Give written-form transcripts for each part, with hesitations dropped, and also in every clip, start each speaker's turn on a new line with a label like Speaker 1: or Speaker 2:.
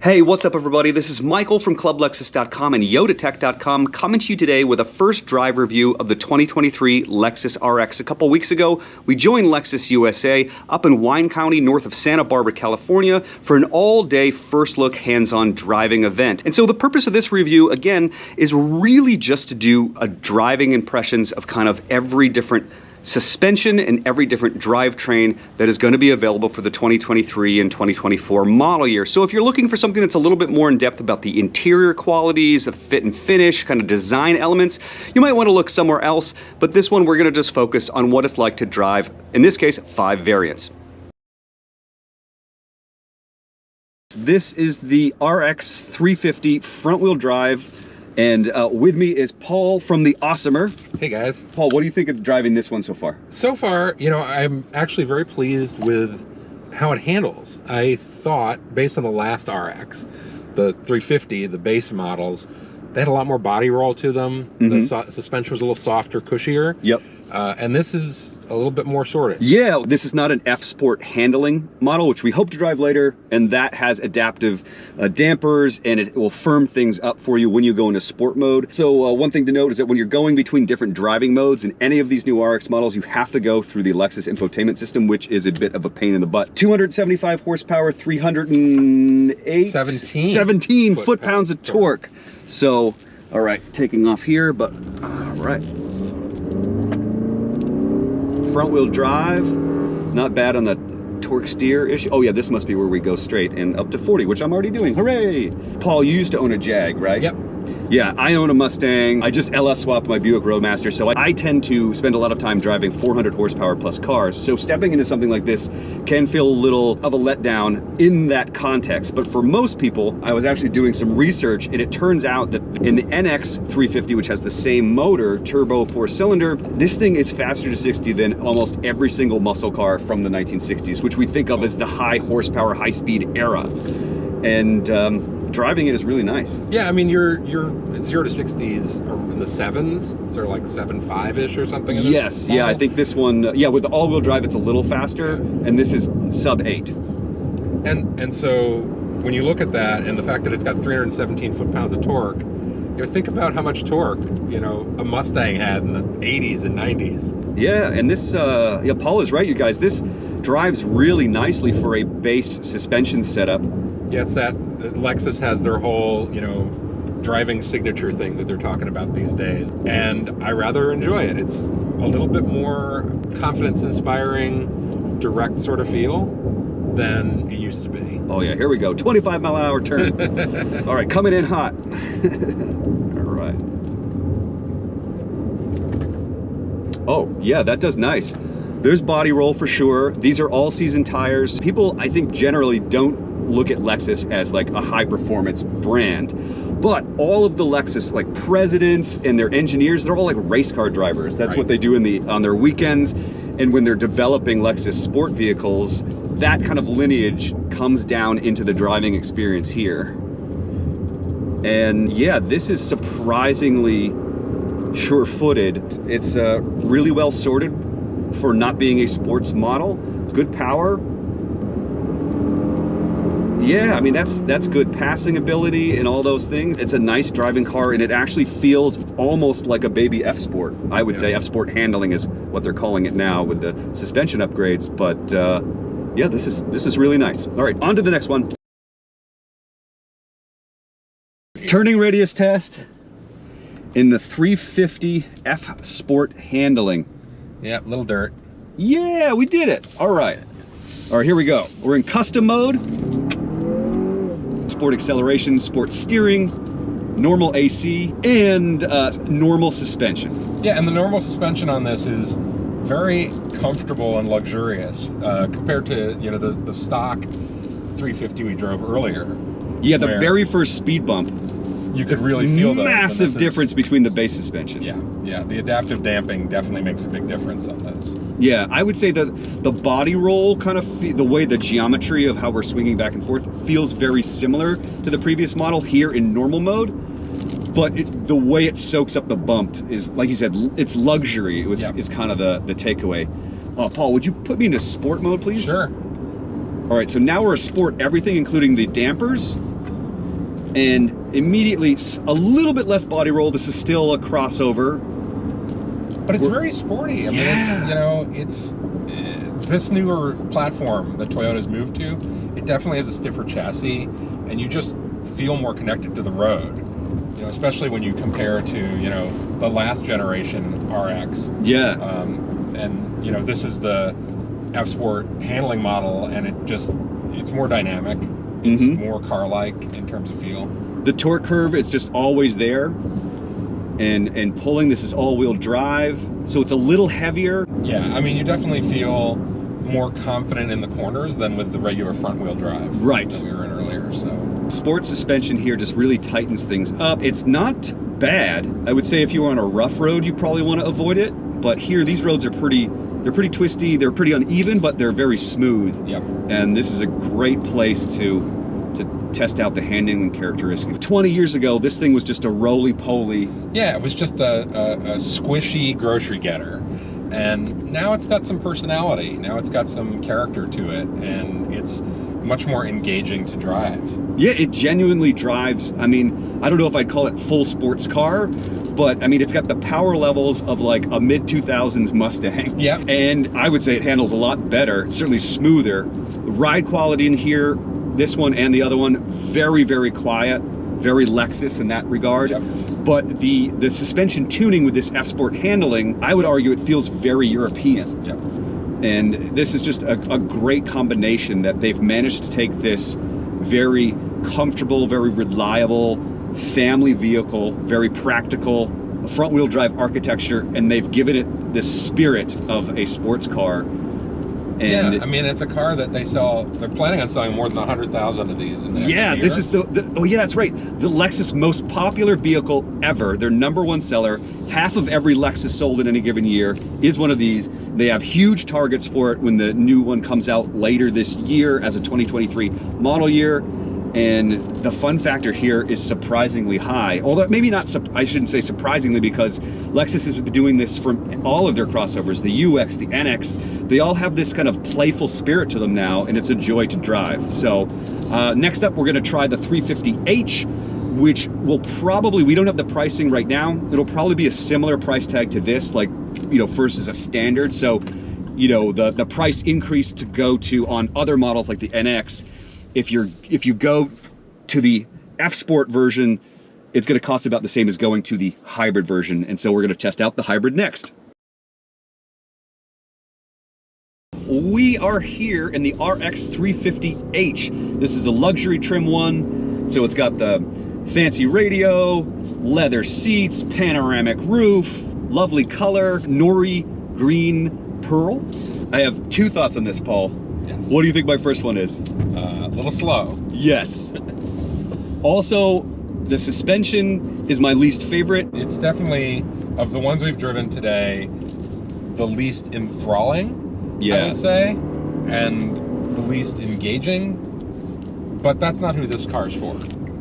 Speaker 1: Hey, what's up everybody? This is Michael from ClubLexus.com and YodaTech.com coming to you today with a first drive review of the 2023 Lexus RX. A couple weeks ago, we joined Lexus USA up in Wine County, north of Santa Barbara, California, for an all-day first look hands-on driving event. And so the purpose of this review, again, is really just to do a driving impressions of kind of every different suspension and every different drivetrain that is going to be available for the 2023 and 2024 model year. So if you're looking for something that's a little bit more in depth about the interior qualities, the fit and finish, kind of design elements, you might want to look somewhere else. But this one, we're going to just focus on what it's like to drive, in this case, 5 variants. This is the RX 350 front-wheel drive. And with me is Paul from the Awesomer.
Speaker 2: Hey guys.
Speaker 1: Paul, what do you think of driving this one so far?
Speaker 2: So far, you know, I'm actually very pleased with how it handles. I thought, based on the last RX, the 350, the base models, they had a lot more body roll to them. The suspension was a little softer, cushier.
Speaker 1: Yep.
Speaker 2: And this is a little bit more sorted.
Speaker 1: Yeah, this is not an F Sport handling model, which we hope to drive later, and that has adaptive dampers, and it will firm things up for you when you go into sport mode. So one thing to note is that when you're going between different driving modes in any of these new RX models, you have to go through the Lexus infotainment system, which is a bit of a pain in the butt. 275 horsepower, 17 foot-pounds of torque. So, all right, taking off here, but all right. Front wheel drive, not bad on the torque steer issue. Oh yeah, this must be where we go straight and up to 40, which I'm already doing. Hooray! Paul, you used to own a Jag, right?
Speaker 2: Yep.
Speaker 1: Yeah, I own a Mustang. I just LS swapped my Buick Roadmaster, so I tend to spend a lot of time driving 400 horsepower plus cars. So stepping into something like this can feel a little of a letdown in that context. But for most people, I was actually doing some research, and it turns out that in the NX 350, which has the same motor, turbo 4-cylinder, this thing is faster to 60 than almost every single muscle car from the 1960s, which we think of as the high horsepower, high speed era. And driving it is really nice.
Speaker 2: Yeah, I mean, your 0 to 60s are in the 7s, so like 7.5-ish or something.
Speaker 1: Yes, yeah, I think this one, yeah, with the all-wheel drive, it's a little faster, and this is sub 8.
Speaker 2: And so when you look at that, and the fact that it's got 317 foot-pounds of torque, you know, think about how much torque, you know, a Mustang had in the 80s and 90s.
Speaker 1: Yeah, and this, yeah, Paul is right, you guys. This drives really nicely for a base suspension setup.
Speaker 2: Yeah, it's that Lexus has their whole, you know, driving signature thing that they're talking about these days. And I rather enjoy it. It's a little bit more confidence-inspiring, direct sort of feel than it used to be.
Speaker 1: Oh yeah, here we go. 25-mile-an-hour turn. All right, coming in hot. All right. Oh, yeah, that does nice. There's body roll for sure. These are all-season tires. People, I think, generally don't look at Lexus as like a high-performance brand, but all of the Lexus like presidents and their engineers, they're all like race car drivers. That's what they do on their weekends, and when they're developing Lexus sport vehicles, that kind of lineage comes down into the driving experience here. And yeah, this is surprisingly sure-footed. It's really well sorted for not being a sports model. Good power. Yeah, I mean, that's good passing ability and all those things. It's a nice driving car, and it actually feels almost like a baby F Sport. I would say F Sport handling is what they're calling it now with the suspension upgrades. But yeah, this is really nice. All right, on to the next one. Turning radius test in the 350 F Sport handling.
Speaker 2: Yeah, little dirt.
Speaker 1: Yeah, we did it. All right. All right, here we go. We're in custom mode. Sport acceleration, sport steering, normal AC, and normal suspension.
Speaker 2: Yeah, and the normal suspension on this is very comfortable and luxurious compared to, you know, the stock 350 we drove earlier.
Speaker 1: Yeah, the very first speed bump.
Speaker 2: You could really feel those.
Speaker 1: Massive difference between the base suspension.
Speaker 2: Yeah, yeah. The adaptive damping definitely makes a big difference on this.
Speaker 1: Yeah, I would say that the body roll kind of, the way the geometry of how we're swinging back and forth feels very similar to the previous model here in normal mode. But the way it soaks up the bump is, like you said, it's luxury. Is kind of the takeaway. Paul, would you put me into sport mode, please?
Speaker 2: Sure.
Speaker 1: All right, so now we're a sport everything, including the dampers. and immediately a little bit less body roll. This is still a crossover.
Speaker 2: But it's very sporty. I mean, you know, it's this newer platform that Toyota's moved to, it definitely has a stiffer chassis, and you just feel more connected to the road. You know, especially when you compare to, you know, the last generation RX.
Speaker 1: Yeah.
Speaker 2: And, you know, this is the F-Sport handling model, and it's more dynamic. It's more car-like in terms of feel.
Speaker 1: The torque curve is just always there. And pulling, this is all-wheel drive, so it's a little heavier.
Speaker 2: Yeah, I mean, you definitely feel more confident in the corners than with the regular front-wheel drive.
Speaker 1: Right.
Speaker 2: That we were in earlier, so.
Speaker 1: Sport suspension here just really tightens things up. It's not bad. I would say if you were on a rough road, you probably want to avoid it. But here, these roads are they're pretty twisty, they're pretty uneven, but they're very smooth.
Speaker 2: Yep.
Speaker 1: And this is a great place to test out the handling characteristics. 20 years ago, this thing was just a roly-poly.
Speaker 2: Yeah, it was just a squishy grocery getter. And now it's got some personality. Now it's got some character to it, and it's much more engaging to drive.
Speaker 1: Yeah, it genuinely drives. I mean, I don't know if I'd call it full sports car, but I mean, it's got the power levels of like a mid-2000s Mustang.
Speaker 2: Yeah.
Speaker 1: And I would say it handles a lot better. It's certainly smoother. The ride quality in here, this one and the other one, very, very quiet, very Lexus in that regard.
Speaker 2: Yep.
Speaker 1: But the suspension tuning with this F-Sport handling, I would argue it feels very European.
Speaker 2: Yep.
Speaker 1: And this is just a great combination that they've managed to take this very comfortable, very reliable family vehicle, very practical front-wheel drive architecture, and they've given it the spirit of a sports car. And
Speaker 2: yeah, I mean, it's a car that they're planning on selling more than 100,000 of these in the next year.
Speaker 1: This is oh yeah, that's right. The Lexus most popular vehicle ever, their #1 seller. Half of every Lexus sold in any given year is one of these. They have huge targets for it when the new one comes out later this year as a 2023 model year. And the fun factor here is surprisingly high. Although maybe not, I shouldn't say surprisingly, because Lexus has been doing this for all of their crossovers, the UX, the NX. They all have this kind of playful spirit to them now, and it's a joy to drive. So next up, we're gonna try the 350h, which will probably, we don't have the pricing right now. It'll probably be a similar price tag to this, like, you know, versus a standard. So, you know, the price increase to go to on other models like the NX, if you go to the F-Sport version, it's going to cost about the same as going to the hybrid version. And so we're going to test out the hybrid next. We are here in the RX 350h. This is a luxury trim one. So it's got the fancy radio, leather seats, panoramic roof, lovely color, nori green pearl. I have two thoughts on this, Paul.
Speaker 2: Yes.
Speaker 1: What do you think my first one is?
Speaker 2: A little slow.
Speaker 1: Yes. Also, the suspension is my least favorite.
Speaker 2: It's definitely, of the ones we've driven today, the least enthralling, I would say, and the least engaging, but that's not who this car's for.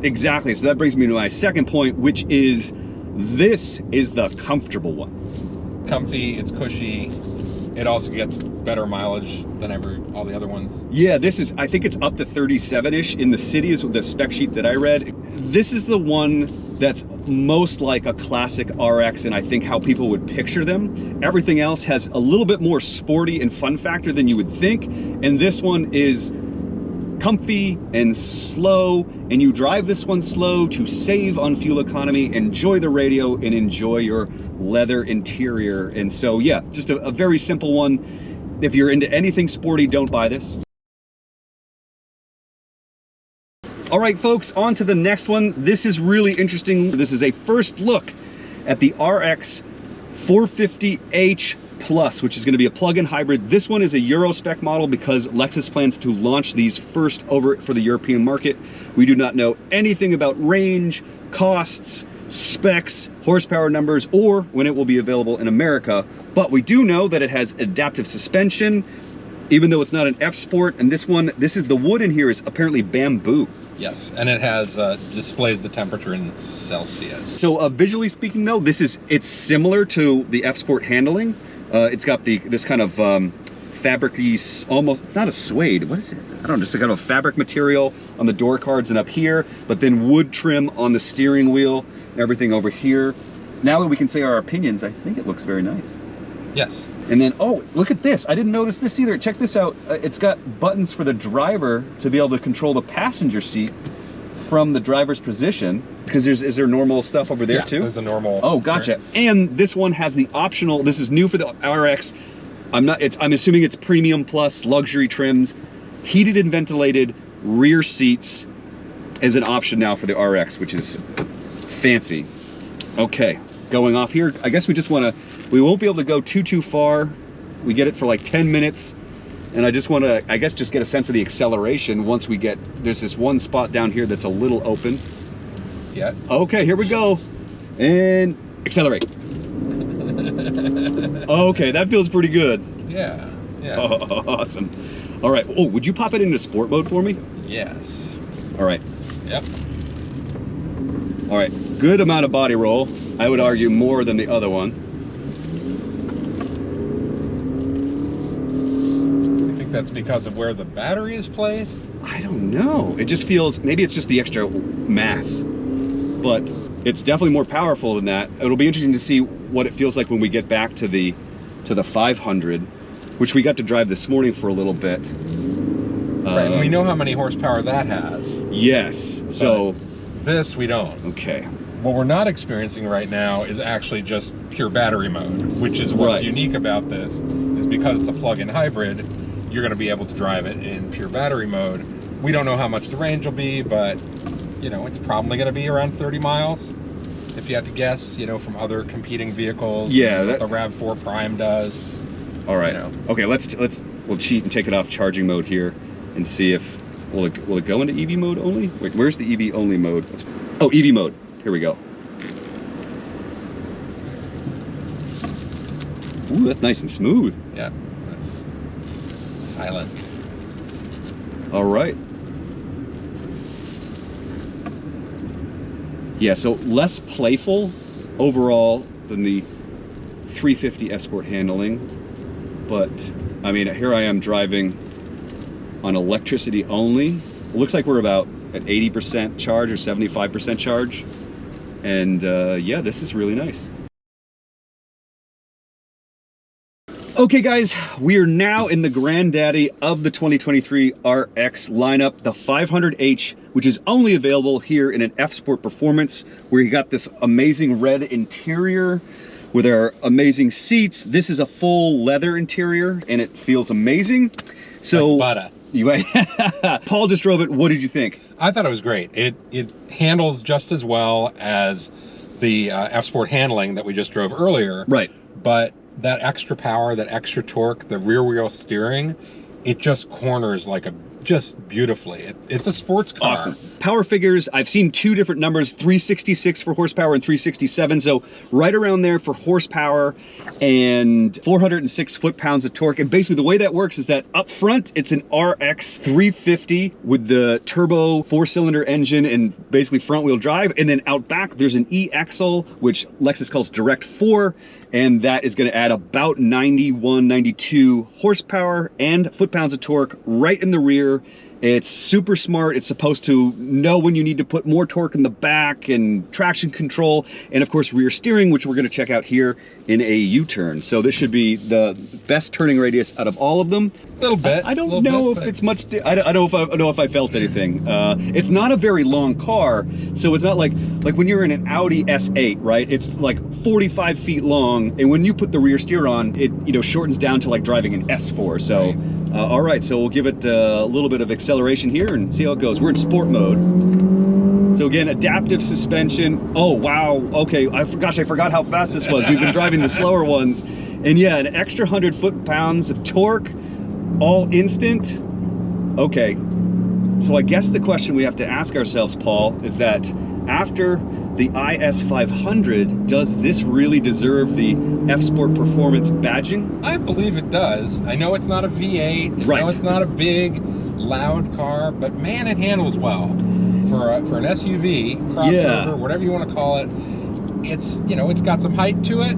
Speaker 1: Exactly, so that brings me to my second point, which is this is the comfortable one.
Speaker 2: Comfy, it's cushy. It also gets better mileage than all the other ones. Yeah,
Speaker 1: this is, I think it's up to 37-ish in the city is the spec sheet that I read. This is the one that's most like a classic RX, and I think how people would picture them. Everything else has a little bit more sporty and fun factor than you would think. And this one is comfy and slow, and you drive this one slow to save on fuel economy, enjoy the radio, and enjoy your leather interior. And so yeah, just a very simple one. If you're into anything sporty, don't buy this. All right, folks, on to the next one. This is really interesting. This is a first look at the RX 450h Plus, which is going to be a plug-in hybrid. This one is a Euro Spec model because Lexus plans to launch these first over for the European market. We do not know anything about range, costs, specs, horsepower numbers, or when it will be available in America. But we do know that it has adaptive suspension, even though it's not an F-Sport. And this is the wood in here is apparently bamboo.
Speaker 2: Yes, and it has displays the temperature in Celsius.
Speaker 1: So visually speaking, though, it's similar to the F-Sport handling. It's got this kind of fabric-y, almost, it's not a suede, what is it? I don't know, just a kind of a fabric material on the door cards and up here, but then wood trim on the steering wheel, everything over here. Now that we can say our opinions, I think it looks very nice.
Speaker 2: Yes.
Speaker 1: And then, oh, look at this. I didn't notice this either. Check this out. It's got buttons for the driver to be able to control the passenger seat from the driver's position. Because is there normal stuff over there too?
Speaker 2: There's a normal.
Speaker 1: Oh, gotcha. And this one has the optional, this is new for the RX. I'm assuming it's premium plus luxury trims, heated and ventilated rear seats as an option now for the RX, which is fancy. Okay, going off here, I guess we just want to, we won't be able to go too far. We get it for like 10 minutes. And I just want to, I guess, just get a sense of the acceleration once we get, there's this one spot down here that's a little open.
Speaker 2: Yeah.
Speaker 1: Okay, here we go. And accelerate. Okay, that feels pretty good.
Speaker 2: Yeah. Yeah.
Speaker 1: Oh, awesome. All right. Oh, would you pop it into sport mode for me?
Speaker 2: Yes.
Speaker 1: All right.
Speaker 2: Yep.
Speaker 1: All right. Good amount of body roll. I would argue more than the other one.
Speaker 2: You think that's because of where the battery is placed?
Speaker 1: I don't know. It just feels, maybe it's just the extra mass, but it's definitely more powerful than that. It'll be interesting to see what it feels like when we get back to the 500, which we got to drive this morning for a little bit.
Speaker 2: Right, and we know how many horsepower that has.
Speaker 1: Yes, so.
Speaker 2: This we don't.
Speaker 1: Okay.
Speaker 2: What we're not experiencing right now is actually just pure battery mode, which is what's unique about this, is because it's a plug-in hybrid, you're gonna be able to drive it in pure battery mode. We don't know how much the range will be, but you know, it's probably gonna be around 30 miles. If you had to guess, you know, from other competing vehicles.
Speaker 1: Yeah,
Speaker 2: that the RAV4 Prime does.
Speaker 1: All right.
Speaker 2: You know.
Speaker 1: Okay, we'll cheat and take it off charging mode here and see if will it go into EV mode only? Wait, where's the EV only mode? Oh, EV mode. Here we go. Ooh, that's nice and smooth.
Speaker 2: Yeah, that's silent.
Speaker 1: All right. Yeah, so less playful overall than the 350 F-Sport handling, but I mean, here I am driving on electricity only. It looks like we're about at 80% charge or 75% charge, and yeah, this is really nice. Okay guys, we are now in the granddaddy of the 2023 RX lineup, the 500H, which is only available here in an F-Sport Performance, where you got this amazing red interior with our amazing seats. This is a full leather interior and it feels amazing. So
Speaker 2: like butter.
Speaker 1: Paul just drove it. What did you think?
Speaker 2: I thought it was great. It handles just as well as the F-Sport handling that we just drove earlier.
Speaker 1: Right.
Speaker 2: But that extra power, that extra torque, the rear wheel steering, it just corners like just beautifully. It's a sports car.
Speaker 1: Awesome. Power figures, I've seen two different numbers, 366 for horsepower and 367. So right around there for horsepower and 406 foot-pounds of torque. And basically the way that works is that up front, it's an RX 350 with the turbo 4-cylinder engine and basically front-wheel drive. And then out back, there's an E-Axle, which Lexus calls Direct 4. And that is going to add about 91, 92 horsepower and foot-pounds of torque right in the rear. It's super smart. It's supposed to know when you need to put more torque in the back, and traction control, and of course rear steering, which we're going to check out here in a U-turn. So this should be the best turning radius out of all of them.
Speaker 2: A little bit.
Speaker 1: I don't know if it's much. I don't know if I felt anything. It's not a very long car, so it's not like when you're in an Audi S8, right? It's like 45 feet long, and when you put the rear steer on, it shortens down to like driving an S4. So. Right. All right, so we'll give it a little bit of acceleration here and see how it goes. We're in sport mode. So again, adaptive suspension. Oh, wow. Okay, I forgot how fast this was. We've been driving the slower ones. And yeah, an extra 100 foot-pounds of torque, all instant. Okay, so I guess the question we have to ask ourselves, Paul, is that after the IS500, does this really deserve the F-Sport Performance badging?
Speaker 2: I believe it does. I know it's not a V8, I know it's not a big, loud car, but man, it handles well. For an SUV, crossover, whatever you want to call it, it's got some height to it,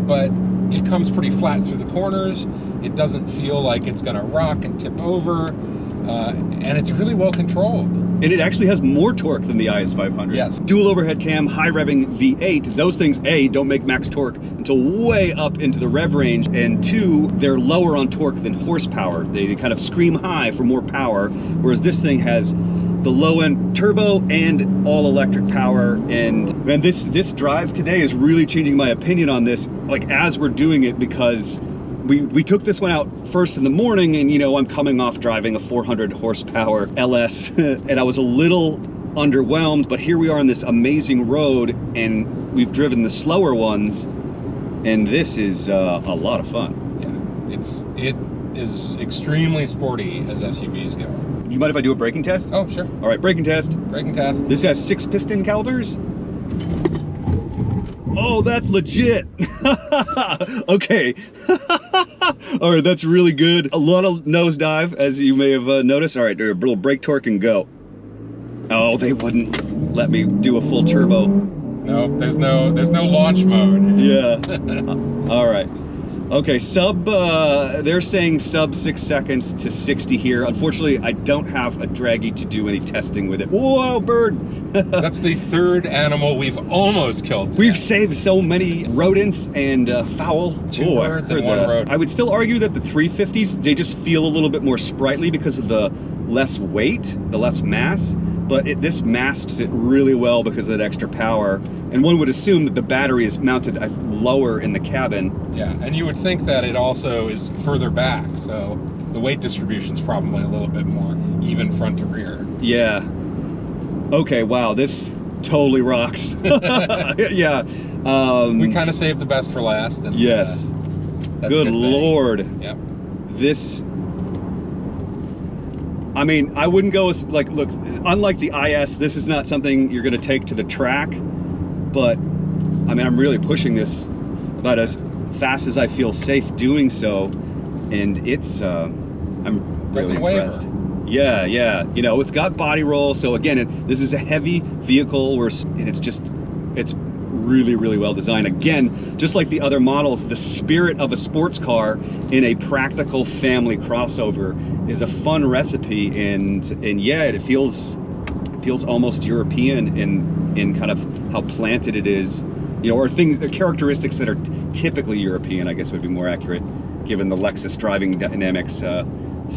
Speaker 2: but it comes pretty flat through the corners. It doesn't feel like it's going to rock and tip over, and it's really well controlled.
Speaker 1: And it actually has more torque than the IS 500.
Speaker 2: Yes.
Speaker 1: Dual overhead cam, high revving V8. Those things, A, don't make max torque until way up into the rev range, and 2, they're lower on torque than horsepower. They kind of scream high for more power, whereas this thing has the low-end turbo and all-electric power. And man, this drive today is really changing my opinion on this, like as we're doing it, because we took this one out first in the morning, and you know, I'm coming off driving a 400 horsepower LS and I was a little underwhelmed, but here we are on this amazing road, and we've driven the slower ones, and this is a lot of fun.
Speaker 2: Yeah, it is extremely sporty as SUVs go.
Speaker 1: You mind if I do a braking test?
Speaker 2: Oh, sure.
Speaker 1: All right, braking test.
Speaker 2: Braking test.
Speaker 1: This has 6 piston calipers. Oh, that's legit. Okay. All right, that's really good. A lot of nosedive, as you may have noticed. All right, a little brake torque and go. Oh, they wouldn't let me do a full turbo.
Speaker 2: No, there's no launch mode.
Speaker 1: Yeah. All right. Okay, they're saying sub 6 seconds to 60 here. Unfortunately, I don't have a draggy to do any testing with it. Whoa, bird!
Speaker 2: That's the 3rd animal we've almost killed.
Speaker 1: We've saved so many rodents and fowl.
Speaker 2: 2 birds and 1 rodent.
Speaker 1: I would still argue that the 350s, they just feel a little bit more sprightly because of the less weight, the less mass. But this masks it really well because of that extra power. And one would assume that the battery is mounted lower in the cabin.
Speaker 2: Yeah, and you would think that it also is further back, so the weight distribution is probably a little bit more even front to rear.
Speaker 1: Yeah. Okay, wow, this totally rocks. Yeah.
Speaker 2: We kind of saved the best for last. And,
Speaker 1: yes. Good Lord.
Speaker 2: Yep.
Speaker 1: This... I mean, I wouldn't go as, like, look, unlike the IS, this is not something you're going to take to the track, but, I mean, I'm really pushing this about as fast as I feel safe doing so, and it's, I'm really impressed. Yeah, yeah, you know, it's got body roll, so again, this is a heavy vehicle, and it's really, really well designed. Again, just like the other models, the spirit of a sports car in a practical family crossover is a fun recipe, and yeah, it feels almost European in kind of how planted it is, you know, or characteristics that are typically European, I guess would be more accurate, given the Lexus driving dynamics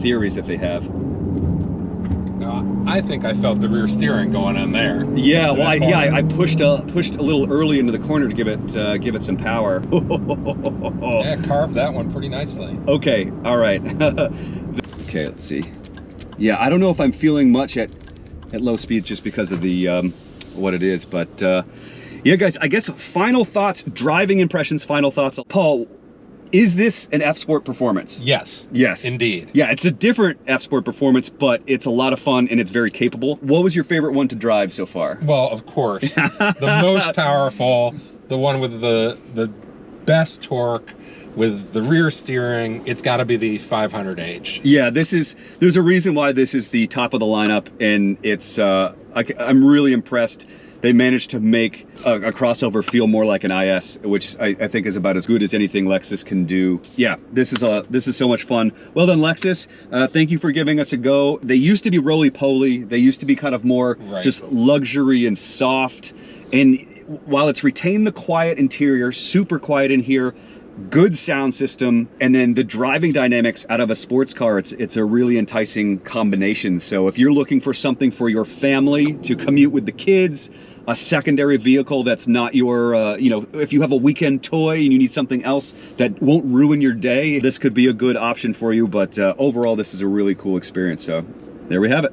Speaker 1: theories that they have.
Speaker 2: I think I felt the rear steering going on there.
Speaker 1: Yeah, well, I pushed a little early into the corner to give it some power.
Speaker 2: Yeah, carved that one pretty nicely.
Speaker 1: Okay, all right. Okay, let's see. Yeah, I don't know if I'm feeling much at low speed just because of the what it is, but yeah, guys, I guess final thoughts, driving impressions, final thoughts. Paul, is this an F-Sport performance?
Speaker 2: Yes.
Speaker 1: Yes.
Speaker 2: Indeed.
Speaker 1: Yeah, it's a different F-Sport performance, but it's a lot of fun and it's very capable. What was your favorite one to drive so far?
Speaker 2: Well, of course. The most powerful, the one with the best torque, with the rear steering, it's got to be the 500H.
Speaker 1: Yeah, there's a reason why this is the top of the lineup, and it's I'm really impressed. They managed to make a crossover feel more like an IS, which I think is about as good as anything Lexus can do. Yeah, this is so much fun. Well done, Lexus. Thank you for giving us a go. They used to be roly-poly. They used to be kind of more just luxury and soft. And while it's retained the quiet interior, super quiet in here, good sound system, and then the driving dynamics out of a sports car, it's a really enticing combination. So if you're looking for something for your family to commute with the kids, a secondary vehicle that's not your, you know, if you have a weekend toy and you need something else that won't ruin your day, this could be a good option for you. But overall, this is a really cool experience. So there we have it.